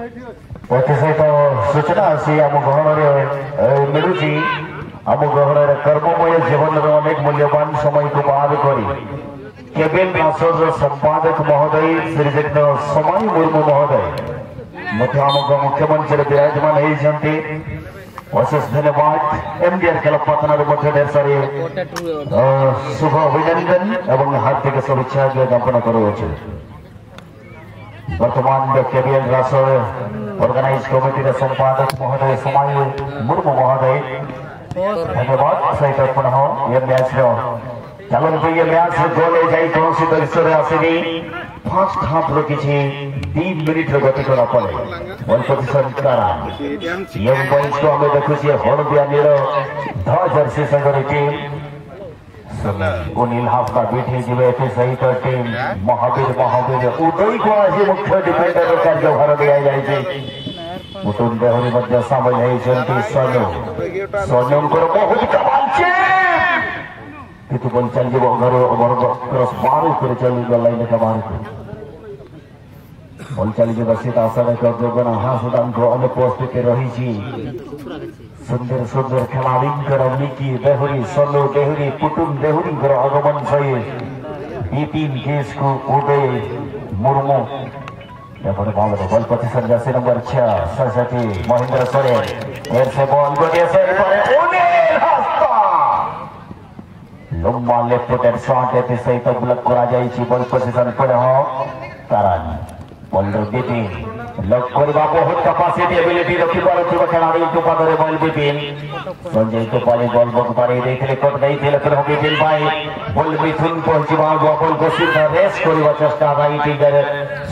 सहित सूचना अच्छी आम गहन मिलू आम गहन कर्ममय जीवन अनेक मूल्यवान समय को बाहर कर संपादक महोदय श्रीजुक्त समय मुर्मू महोदय आम मुख्यमंत्री विराजमान होती अशेष धन्यवाद एमडीआर क्लब पतन ढेर सारे शुभ अभिनंदन एवं हार्दिक शुभेच्छा ज्ञापन करुच्छे। वर्तमान कैरियर रासर ऑर्गेनाइज कमिटी संपादक महोदय समय मुर्मू महोदय धन्यवाद सहित पुनः ये मैच चलते ये मैच गोले जाई कौन सी दृश्य आसनी फर्स्ट हाफ रो किछि 3 मिनिट रो गति करा पड़े बॉल पोजीशन करा ये पॉइंट को हमें देखु छी हळदिया नीर ध जर्सी संगरी टीम उनिल हाफ का बीठी जीवे थे सहित टीम महावीर उदय को आज मुख्य डिफेंडर रो कार्यभार दिया जाय छै मुटुन देहरी मध्य सामिल है जंती सोनम को बहुत कमाल छे कितु बल चल जीव घर ओवर क्रॉस बार कर चल लाइन का बाहर बल चल जीव सीता आशा कर जोगना हासुदान को अन्य पोस्ट पे रही छी सुंदर सुंदर खिलाड़ी कर निकी देहरी सोनू देहरी कुटुम देहरी कर आगमन सही ये टीम केस को उदय मुर्मू एपर बॉल बॉल पोजीशन जैसे नंबर 6 सरस्वती महेंद्र सोरेन फिर से बॉल को दे से पर उनिल हस्ता लंबा लेफ्ट फुटेड शॉट एते सहित ब्लॉक करा जाई छी बॉल पोजीशन पर हो कारण बॉल देती लॉक करबा बहुत कैपेसिटी एबिलिटी रखि पारो छी खिलाड़ी को पादरे बॉल बिपिन संजय तो पानी बॉल बक पारे देखले कट गई थी लेकिन बिपिन भाई बॉल मिथुन पहुंचबा बॉल को सीधा रेस करबा चेष्टा भाई टिगर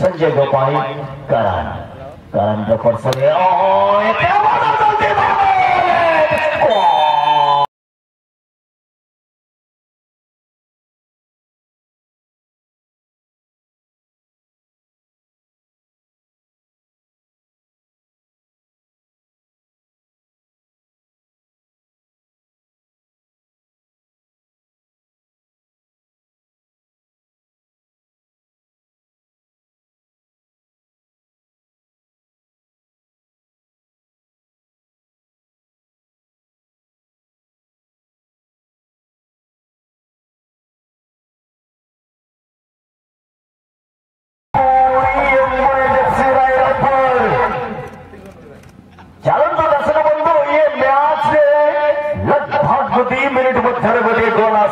संजय गोपाई कारण जो परसले ओहो एते बड़ा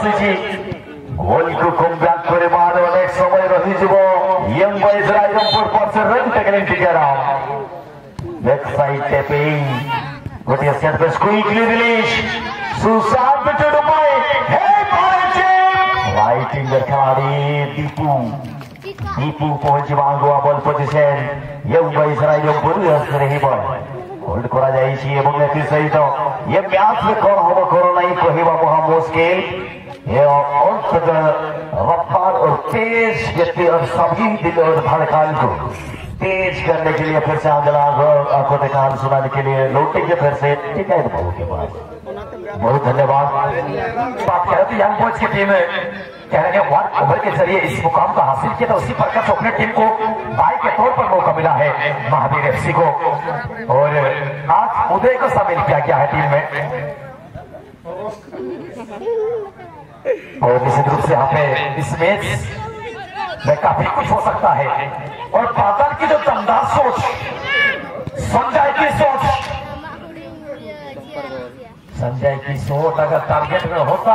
जल्दी गोल को कम बैक करे मार अनेक समय रही जीव यंग बॉयज रायरंगपुर पर रन टेकलिंग टिकेरा बैक साइड टैपिंग गोटिया सेट पे क्विकली रिलीज सुशांत टुडुमाई हे पहुंचे राइट विंगर खिलाड़ी दीपू पहुंचे मांगवा ball position young boys Rairangpur रही बॉल होल्ड करा जाई छी एवं एथि सहित ये मैच में कोन होबो कोन नहीं कहिबा महा मुश्किल ये रफ्तार और तेज गति और सभी दिल और धड़कन को तेज करने के लिए फिर से आंखों के कान सुनाने के लिए लौटेंगे फिर से ठीक है बाबू के पास बहुत धन्यवाद। बात कह रहे थे यंग बॉयज की टीम कह रहे हैं वार्ड ओवर के जरिए इस मुकाम का हासिल किया था उसी प्रकार से अपने टीम को भाई के तौर पर मौका मिला है महावीर एफसी को और आज उदय को शामिल किया गया है टीम में और निश्चित रूप से यहाँ पे इस मैच में काफी कुछ हो सकता है और बादल की जो दमदार सोच संजय की सोच अगर टारगेट में होता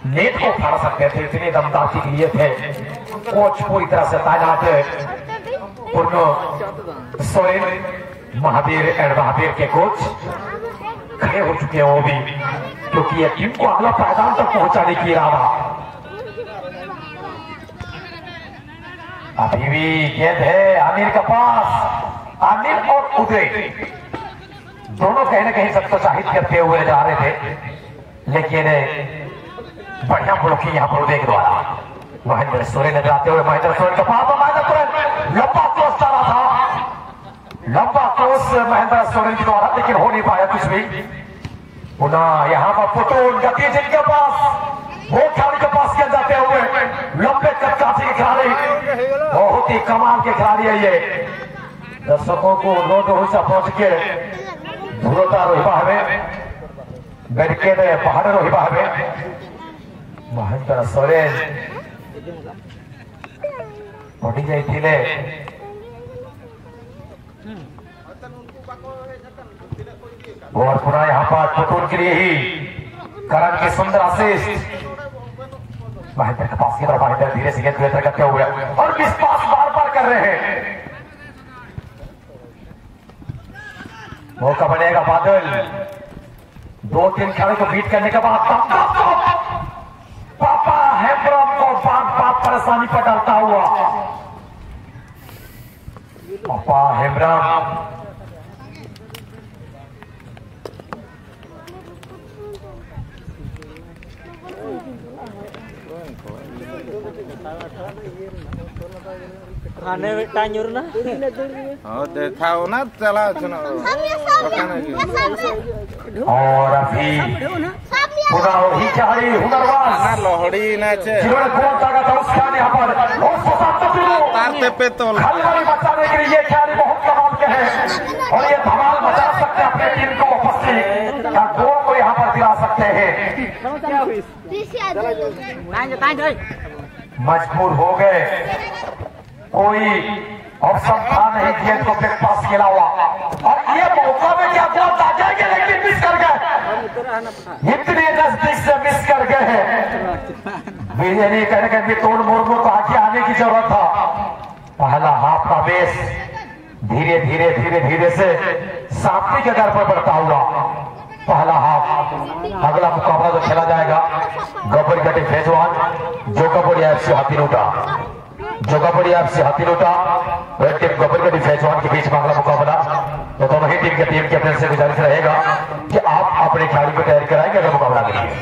नेट को उखाड़ सकते थे इतने दमदार के लिए थे कोच पूरी तरह से तैनात है पूर्ण सोरेन महावीर के कोच खड़े हो चुके हैं वो भी क्योंकि ये टीम को अगला पायदान तक पहुंचाने की इरादा अभी भी गेंद है आमिर के पास आमिर और उदय दोनों कहीं ना कहीं सत्ताहित करते हुए जा रहे थे लेकिन बढ़िया ब्लॉकिंग यहाँ पर उदय के द्वारा महेंद्र सोरेन नजर आते हुए महेंद्र सोरेन का पास महेंद्र लंबा क्रॉस डाला था लंबा क्रॉस महेंद्र सोरेन के द्वारा लेकिन हो नहीं पाया कुछ भी पुनः यहाँ पर पुतुल गति जिनके पास वो खिलाड़ी के पास खेल जाते हुए लंबे कदकाठी के खिलाड़ी बहुत ही कमाल के खिलाड़ी है ये दर्शकों को अनुरोध हो पहुंच के दूरता रहा है बैरिकेड पहाड़ रहा है महेंद्र सोरेन पड़ी जाइए और पूरा यहाँ पर पुतुल के लिए ही करण की सुंदर आशीष महेंद्र के पास की तरफ महेंद्र धीरे से गेंद बेहतर करते हुए और विश्वास बार बार कर रहे हैं मौका बनेगा बादल 2-3 खिलाड़ी को बीट करने के बाद पापा हेम्ब्रम को बात परेशानी पर डालता हुआ पापा हेम्ब्रम खाने में टाइम ना हाँ देखाओ ना चला सुनो और अभी पूरा ही खिलाड़ी हुनरवान लोहड़ी नाचे जिन्होंने गोल दागा था उसका यहाँ पर तारते पे तोल खिलाड़ी बचाने के लिए ये खिलाड़ी बहुत कमाल के हैं और ये धमाल मचा सकते हैं अपने टीम को वापस से या गोल को यहाँ पर दिला सकते हैं मजबूर हो गए कोई ऑप्शन था नहीं गेंद को बैक पास खेला हुआ और ये मौका में क्या गोल आ जाएंगे लेकिन मिस कर गए इतनी नजदीक से मिस कर गए हैं बीजेपी कहने मिथुन मुर्मू को आगे आने की जरूरत था पहला हाफ का बेस धीरे धीरे धीरे धीरे से सातवीं के दर पर बढ़ता हुआ पहला हाफ अगला मुकाबला जो खेला जाएगा गबरगढ़ फेजवान जोगाबड़ी एफसी हाथीरोटा जोगाबड़ी एफसी हाथीरोटा टीम गबरगढ़ फेजवान के बीच में अगला मुकाबला तो दोनों ही टीम के टीम कैप्टन से गुजारिश रहेगा कि आप अपने खिलाड़ी को तैयार कराएंगे अगला मुकाबला के लिए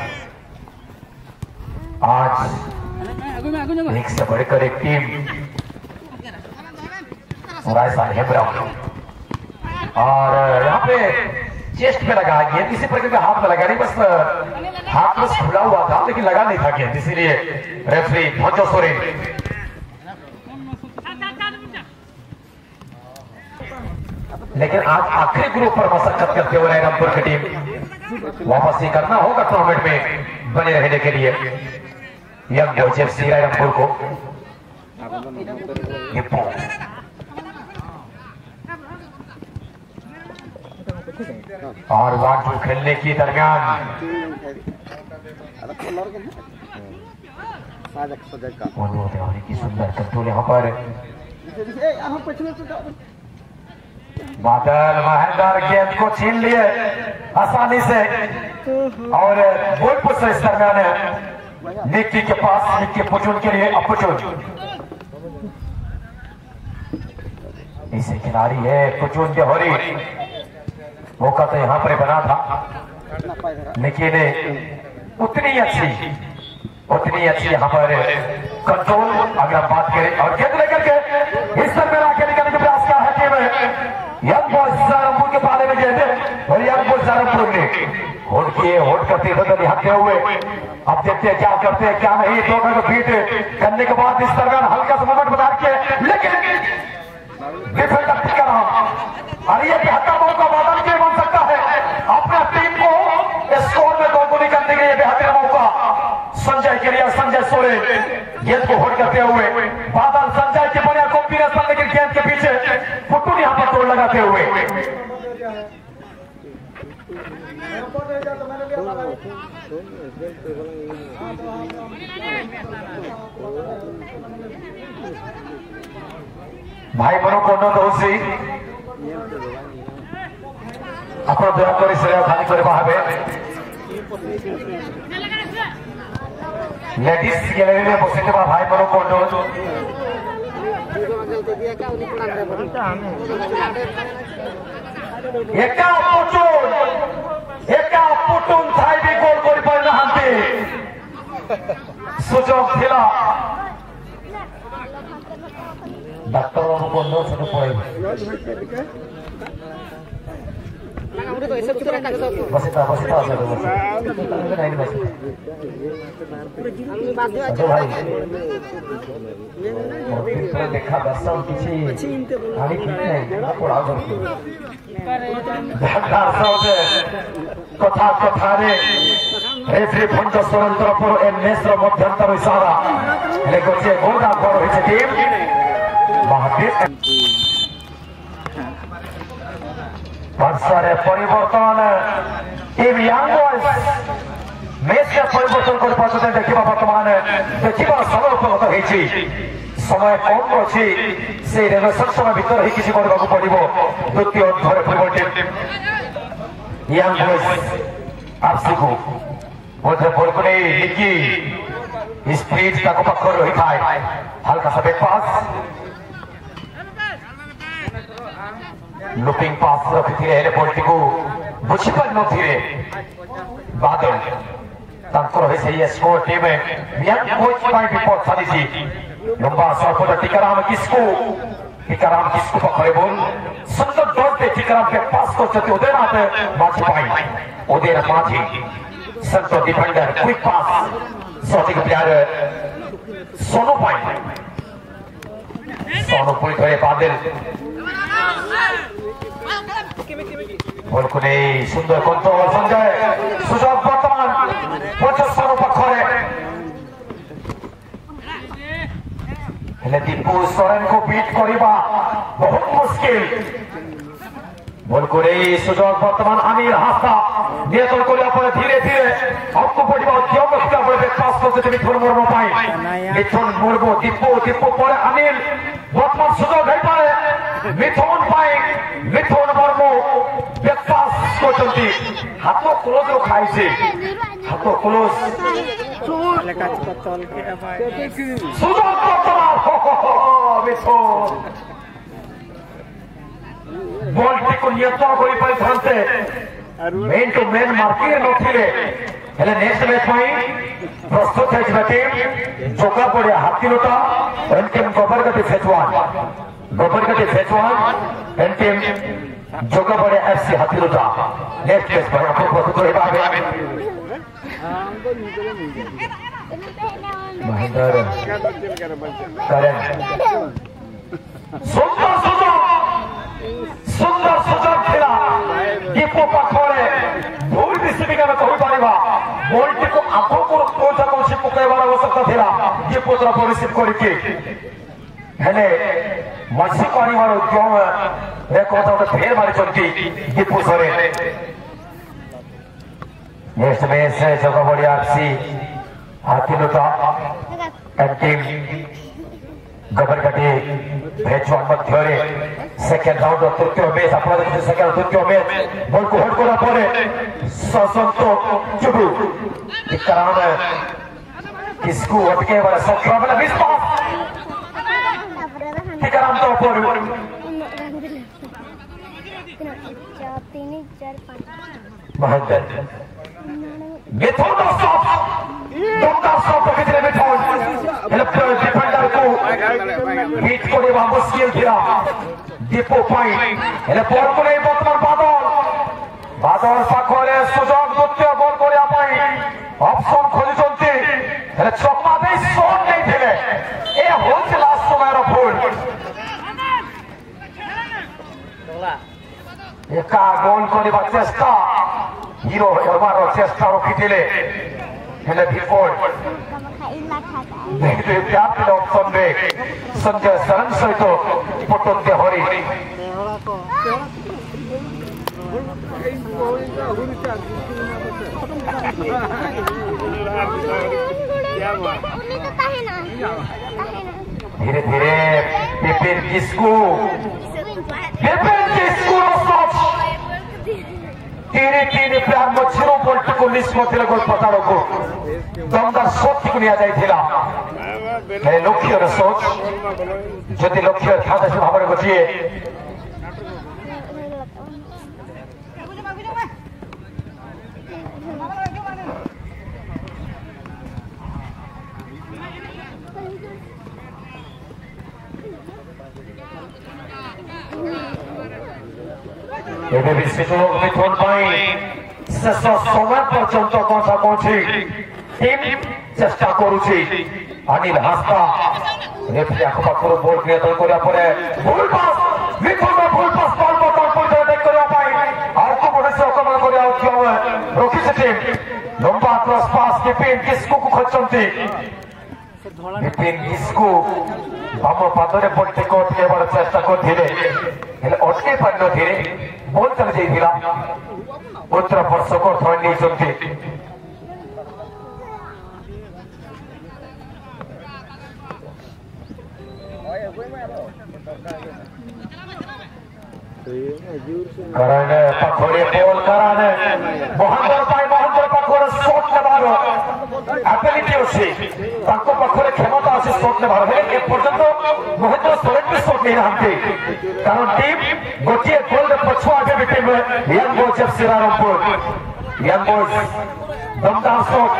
आज एक से बढ़कर एक टीम राजस्थान हेम्ब्रम और यहाँ पे चेस्ट पे लगा गेंद इसी प्रकार के हाथ में लगा नहीं बस हाथ में खुला हुआ था लेकिन लगा नहीं था गेंद इसीलिए रेफरी भंजो सोरेन लेकिन आज आखिरी ग्रुप पर मशक्कत करते हुए रामपुर की टीम वापस ही करना होगा टूर्नामेंट में बने रहने के लिए यंग बॉयज एफसी रामपुर को और 1-2 खेलने की दरमियान की सुंदर कंट्रोल यहाँ पर बादल महेंद्र गेंद को छीन लिए आसानी से और गोल पोस्ट इस दरमियान निक्की के पास निक्की पुचुन के लिए अपुचुन इसे खिलाड़ी है पुचुन जौहरी मौका तो यहाँ पर बना था निक्की ने उतनी अच्छी यहाँ पर कंट्रोल अगर हम बात करें और गेंद लेकर के इस दरमियान आगे निकलने का प्रयास किया है टीम यंग बॉयज सहारनपुर के पाले में गेंद और यंग बॉयज सहारनपुर ने होल्ड करते इधर निहारते हुए अब देखते हैं क्या करते हैं क्या नहीं दोनों को बीट करने के बाद इस दरमियान हल्का सा मूवमेंट बना के लेकिन डिफेंडर टिक कर रहा और ये बेहतर मौका बादल के बन सकता है अपने टीम को स्कोर में दोगुनी करने के लिए बेहतर मौका संजय के लिए संजय सोरेन गेंद को होल्ड करते हुए बादल संजय के बढ़िया कॉम्बिनेशन लेकिन गेंद के पीछे पुटुन यहाँ पर तोड़ लगाते हुए भाई बनो को दोषी ଆପଣ ଦୟାକରି ସେ ଖାଲି କରିବା ହେବେ ଲେଡିଜ୍ ଗ୍ୟାଲେରୀରେ ବସିଥିବା ଭାଇମାନଙ୍କୁ ଅନୁରୋଧ ଏକା ପୁଟୁନ ଥାଇ ବି ଗୋଲ କରିପାରିନାହାନ୍ତି ସୁଯୋଗ ଥିଲା ଡାକ୍ତର ବାବୁଙ୍କୁ ଅନୁରୋଧ ସେଠୁ ପଳେଇବେ बसता भाई देखा दर्शन किसी हानि ठीक नहीं पड़ा कथा कथारे रेफ्री भंज स्वतंत्र पर ए मैच रो मध्यंतर इशारा हेले गोचे गोडा गोड़ होइছে टीम महादेव वर्षारे परिवर्तन टीम यंग बॉयज मैच के परिवर्तन कर पाछते देखिबा वर्तमान देखिबा समय उपलब्ध होइछि समय कम अछि से रेलवेशन समय भीतर ही किसी करबाकू पड़िबो द्वितीय अध्याय परिवर्तन यंग बॉयज आप सीखो बोलते बोलकुनी निकी स्पीड तक पकड़ रही था हल्का सा बैक पास लुपिंग पास रखी हेले बॉलटी को बुझी पार नथिरे बादल तांकर हे से स्कोर टीम यंग बॉयज पाई विपद साजिछि लंबा सर्पट टिकाराम किसको पकड़े बोल सुंदर डॉट पे टिकाराम के पास को चते उदयनाथ माझी पाई उदयन माझी संतो डिफेंडर क्विक पास सटीक प्लेयर सोनू पाई सोनू पुल धरे बादल बॉल को नहीं सुंदर कंट्रोल संजय सुजोग वर्तमान 75 पखरे हेले दीपू सोरेन को बीट करिबा बहुत मुश्किल बॉल को नहीं सुजोग वर्तमान आमिर हासा नियंत्रण करिया पर धीरे धीरे आपको पड़िबा उद्यम रखता पड़े पास को से मिथुन मुर्मू पाई मिथुन मुर्मू दीपू पर अनिल वर्तमान सुजोग है पाए मिथुन पाई मिथुन मुर्मू पास को चलती हाथ क्लोज रो खाई से हाथ क्लोज सुजोग वर्तमान मिथुन बॉल को नियंत्रण करि पाई थांते मेन टू मेन मार्किंग नथिले हेले नेक्स्ट मैच में प्रस्तुत है टीम जोका पड़िया हाथीलोटा एंड टीम गोबरगति फेचवान एंड टीम जोका पड़िया एफसी हाथीलोटा नेक्स्ट मैच में आपको प्रस्तुत होगा महेंद्र करण सुंदर सुजोग थिला दीपू पाखरे भूल रिसीविंग में कहि परिबा बॉलटी को आगो को कोचा कोसी पकैबार आवश्यकता थिला दीपू तरफ रिसीव करके हेले मछी करिबार उद्यम रे कोचा तो फेर मारि चलती दीपू सरे नेक्स्ट मैच है जगह बढ़िया FC Hathilota and team Gabargati भेचवान मध्य सेकेंड राउंड तृतीय मैच आप सेकेंड तृतीय मैच बॉल को होल्ड करा पड़े ससंतो चुबू कारण किसको अटके वाला सत्रह वाला 20 पास टिकाराम तो ऊपर महेंद्र मिथुन स्टॉप डॉक्टर स्टॉप कितने मिथुन डिफेंडर को बीट करिबा मुश्किल थिला दीपू पाई हेले बॉल को नहीं वर्तमान बादल पाखरे सुजोग द्वितीय गोल करिया पाई ऑप्शन खोली चलती हेले चकमा दे शॉट नहीं थिले ए होल लास्ट समय रो फुल एका गोल करिबा चेष्टा हीरो हमारो चेष्टा रखिथिले हेले विफल ऑप्शन में संजय शरण सहित पटंते हरी धीरे धीरे पेपेन किसको तीन प्लेयर मझिरो बॉलटी को निष्पत्ति गोल पताड़ को दमदार शॉट को निया जाइथिला लक्ष्यर शॉट जदि लक्ष्य था से भाव गोटे एबे भी सुजोग मिथुन शेष समय पर्यंत कौसा कौची टीम चेष्टा करुची अनिल हास्ता रेफरी आख पाखर बॉल नियंत्रण करिया परे भूल पास मिथुन भूल पास बॉल को तोड़ देख करिया पाई आर को बड़े से आक्रमण करिया उठियो रोकी से टीम लंबा क्रॉस पास विपिन किसको को खचंती विपिन किसको बाम पादरे पट्टी को अटकेबार चेष्टा करथिले हेले अटके पारनो धीरे बॉल चले जाइथिला उत्तर स्पर्शक थोड़ी नहीं चलती कराने पखोड़े बॉल कराने मोहनदर पखोड़े शॉट नेबार एबिलिटी अछि ताको पखोड़े क्षमता अछि शॉट नेबार हे ए पर्यंत महेंद्र सोरेन भी शॉट नहीं रहते कारण टीम गोटिए गोल रे पछुआ आगे भी team young boys of Shrirampur young boys दमदार शॉट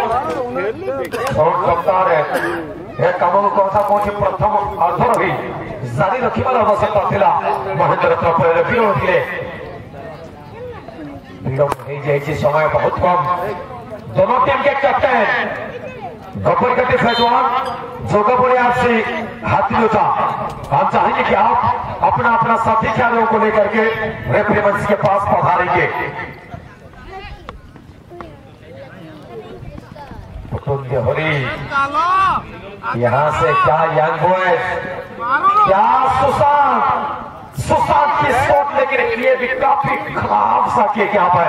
दमदार है ए काम को कथा कोठी प्रथम अर्ध रही जारी रखिबार आवश्यकता थिला महेंद्र तरफ विरोध थिले विरोध हो जाई समय बहुत कम दोनों टीम के कैप्टन गब्बरगट्टी फैजवान जोगबड़े आपसे हाथी लोटा हम चाहेंगे कि आप अपना अपना साथी खिलाड़ियों को लेकर के रेफरी मंच के पास पधारेंगे हरी यहाँ से क्या यंग बॉयज क्या सुशांत की शॉट लेकिन ये भी काफी खराब सा किए यहाँ पर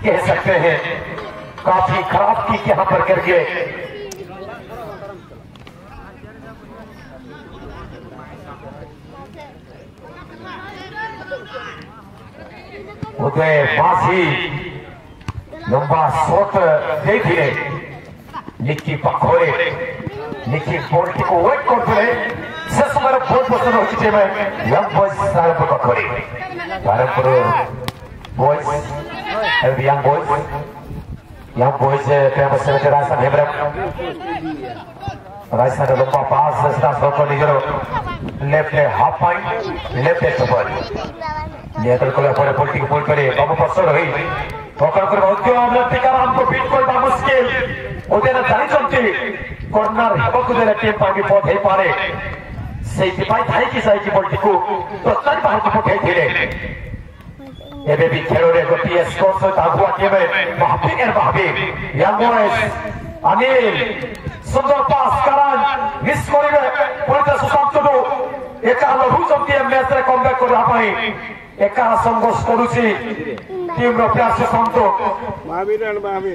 कह सकते हैं काफी खराब की यहाँ पर करके उदय फांसी लंबा शॉट दे दिए निकी पखोड़े निकी बॉल को वेट करते से समय बहुत पसंद हो चुके हैं यंग बॉयज सारंगपुर पखोड़े Sarangpur boys young boys famous से राजस्थान हेमरम राजस्थान लंबा पास को निजर left half point left topper नियंत्रण कला पड़े बॉल को बॉल करे बाबू पसंद रही पकड़ कर उद्योग टीकाराम को बीट करना मुश्किल ओदेना जानी चलती कॉर्नर हेबकु देले टीम पर विपद हे पारे सेति पाई थाई कि साई की बॉल को प्रस्ताव बाहर को पठाई थिले एबे भी खेलो रे गोटिए स्कोर से आगुआ टीम महाबी यंग बॉयज अनिल सुंदर पास करान मिस करिवे पड़ते सुशांत टुडू एका लघु जंती मैच रे कमबैक करला पई एका संघर्ष करूची टीम रो प्यार से संतो महावीरन महावी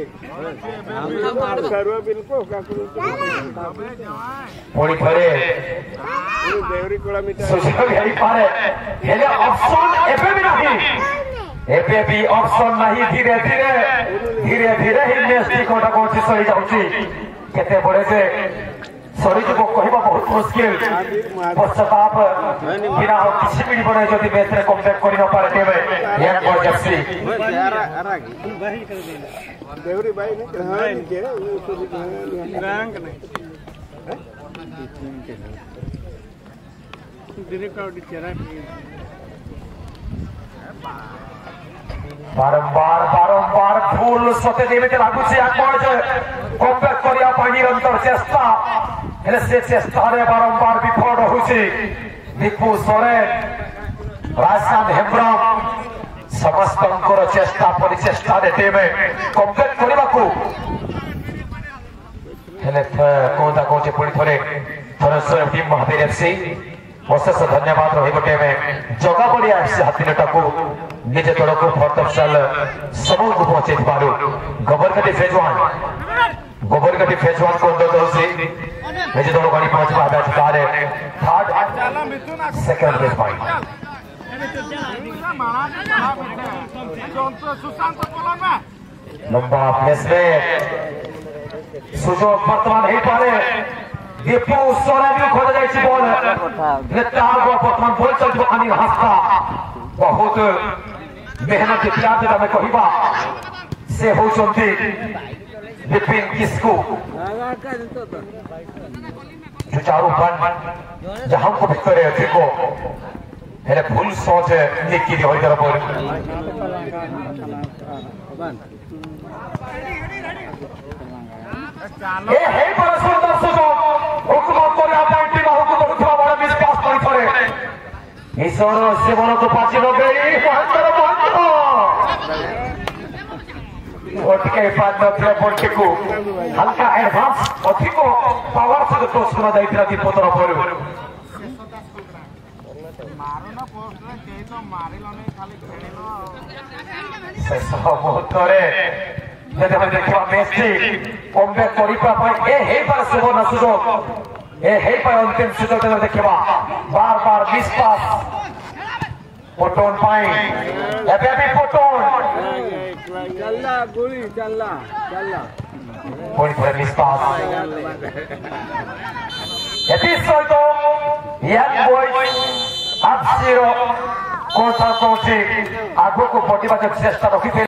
सर्व बिल्कुल पुणी थरे देवरी कोला मिटा सुशांत हेई पारे हेले ऑप्शन एबे भी नहीं एबे भी ऑप्शन नहीं धीरे धीरे ही मैच टी कोटा कोची सही जाउची केते बड़े से सॉरी को कहबा बहुत मुश्किल पश्चाताप बिना किसी भी बने जदि मैच रे कमबैक करि न पारे team young boys FC Deori भाई ने के रैंक नहीं बारंबार फूल सते देवे लागुची कमबैक करिया पाई निरंतर चेष्टा हेले से चेष्टा रे बारंबार विफल होउची दीपू सोरेन राजस्थान हेम्ब्रम समस्तंकर चेष्टा परिचेष्टा रे टीम कमबैक करबाकू हेले कोंदा कोचे पुणी थरे थरे टीम महावीर एफसी अशेष धन्यवाद रही टीम जगा बढ़िया एफसी हाथीटा को निजे तल को फर्तफसल समूह को पहुंचे गोबरगट्टी फेजवान को अंदर होसी निजे तल गाड़ी पांच मैच कारे थर्ड सेकंड प्लेस पॉइंट लंबा प्लेस में सुजोग वर्तमान हो पारे दीपू सोरेन खोजा जाइछि बॉल नेतागो वर्तमान बॉल चलतो अनिल हास्ता बहुत मेहनत त्याग में कहवा से होचंती विपिन किसको जुचारू बन जहां को भितर को हेले भूल सोच निकी दी होई तरफ ए हे बड़ सुंदर सुजोग हुकुम करे आपंटी मा हुकुम करथवा बड़ विश्वास करि थरे ईश्वर सेवन को पाची नगेई महंतर महंत ओटके पाद नथले बोलटे को हल्का एडवांस अधिक पावर से तो सुना जाइतरा दीप तरफ ମାରୁନ ପୋଷ୍ଟରେ କେହି ତ ମାରିଲନି ଖାଲି ଖେଳିଲ ଶେଷ ମୁହୂର୍ତ୍ତରେ ଯଦି ଆମେ ଦେଖିବା ମେସି କମ୍ବେ କରିବା ପାଇଁ ଏ ହେଇପାରେ ସୁବର୍ଣ୍ଣ ସୁଯୋଗ ଏ ହେଇପାରେ ଅନ୍ତିମ ସୁଯୋଗ ଯଦି ଦେଖିବା ବାର ବାର ମିସ୍ ପାସ୍ ପଟୋନ ପାଇଁ ଏବେ ବି ପଟୋନ चलला गोली चलला ପୁଣି ଥରେ ମିସ୍ ପାସ୍ ଏଥି ସହିତ ୟଙ୍ଗ ବଏଜ୍ ଆଫ୍ସିର କୋଚ କୋଚି ଆଗକୁ ବଢିବାକୁ ଚେଷ୍ଟା ରଖିଥିଲେ।